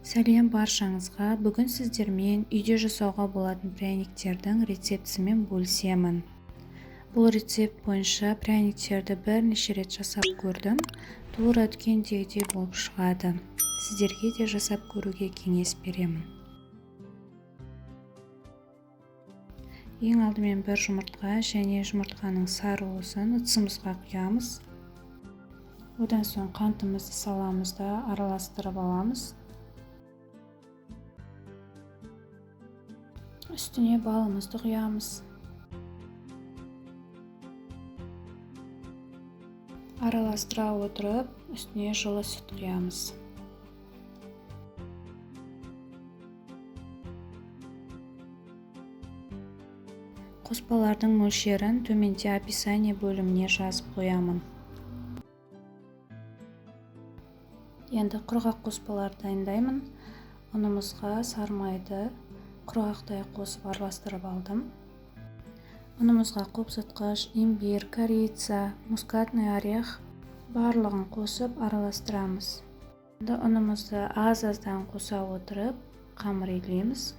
Сәлем баршаңызға. Бүгін сіздермен үйде жасауға болатын пряниктердің рецептісімен бөлісемін. Бұл рецепт бойынша пряниктерді бірнеше рет жасап көрдім. Тура өткендегідей болып шығады. Сіздерге де жасап көруге кеңес беремін. Ең алдымен бір жұмыртқа және жұмыртқаның сары уызын ыдысымызға құямыз. Одан соң қантымызды саламыз да араластырып аламыз. Үстіне балымызды құямыз. Араластыра отырып, үстіне жылы сүт құямыз. Қоспалардың мөлшерін төменде описание бөліміне жазып қоямын. Енді құрғақ қоспалар дайындаймын. Ұнымызға сары майды құрғақтай қосып араластырып алдым. Ұнымызға қопсытқыш, имбирь, корица, мускатный орех барлығын қосып араластырамыз. Енді ұнымызды аз-аздан қоса отырып қамыр илейміз.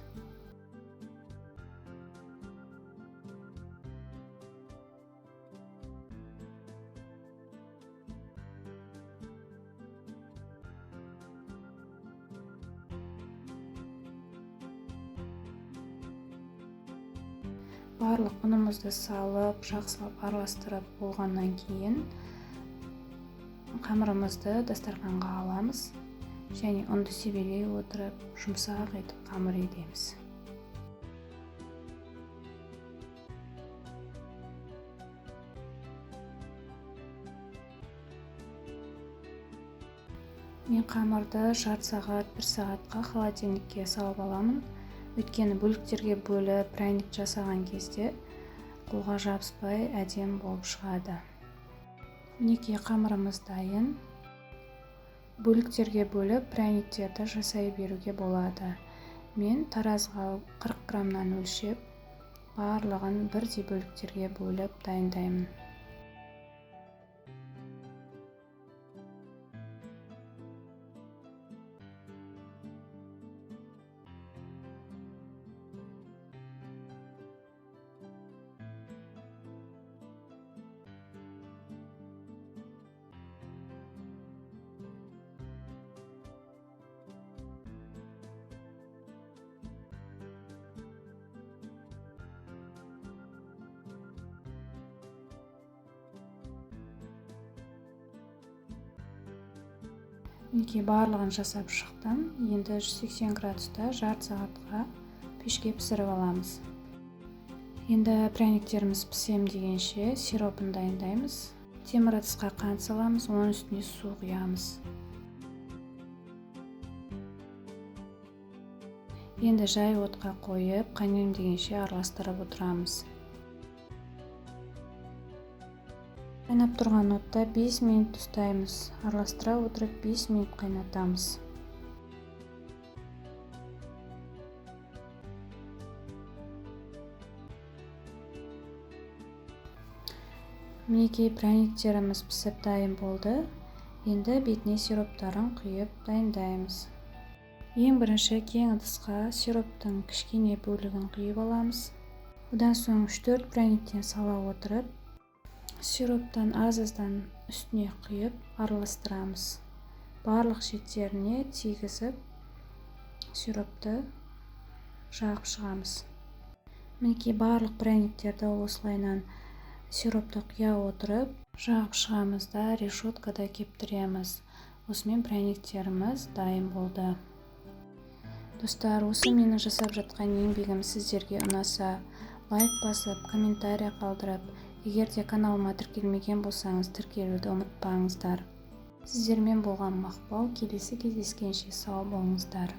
Барлық ұнымызды салып, жақсылап араластырып болғаннан кейін қамырымызды дастарханға аламыз және ұнды себелей отырып жұмсақ етіп қамыр илейміз. Мен қамырды жарты сағат, 1 сағатқа холодильникке салып аламын. Өйткені бөліктерге бөліп пряник жасаған кезде қолға жабыспай әдемі болып шығады. Мінекей қамырымыз дайын. Бөліктерге бөліп пряниктерді жасай беруге болады. Мен таразыға 40 граммнан өлшеп, барлығын бірдей бөліктерге бөліп дайындаймын. Мінекей барлығын жасап шықтым. Енді 180 градуста жарты сағатқа пешке пісіріп аламыз. Енді пряниктеріміз пісем дегенше сиропын дайындаймыз. Темір ыдысқа қант саламыз, оның үстіне су құямыз. Енді жай отқа қойып, қайнайын дегенше араластырып отырамыз. Қайнап тұрған отта 5 минут ұстаймыз. Араластыра отырып 5 минут қайнатамыз. Мінекей пряниктеріміз пісіп дайын болды. Енді бетіне сироптарын құйып дайындаймыз. Ең бірінші кең ыдысқа сироптың кішкене бөлігін құйып аламыз. Одан соң 3-4 пряниктен сала отырып, сироптан аз-аздан үстіне құйып араластырамыз. Барлық шеттеріне тигізіп, сиропты жағып шығамыз. Мінекей барлық пряниктерді осылайынан сиропты құя отырып, жағып шығамыз да решеткада кептіреміз. Осымен пряниктеріміз дайын болды. Достар, осы менің жасап жатқан еңбегім сіздерге ұнаса, лайк басып, комментарий қалдырып, егер де каналыма тіркелмеген болсаңыз, тіркелуді ұмытпаңыздар. Сіздермен болған Мақпал, келесі кездескенше сау болыңыздар.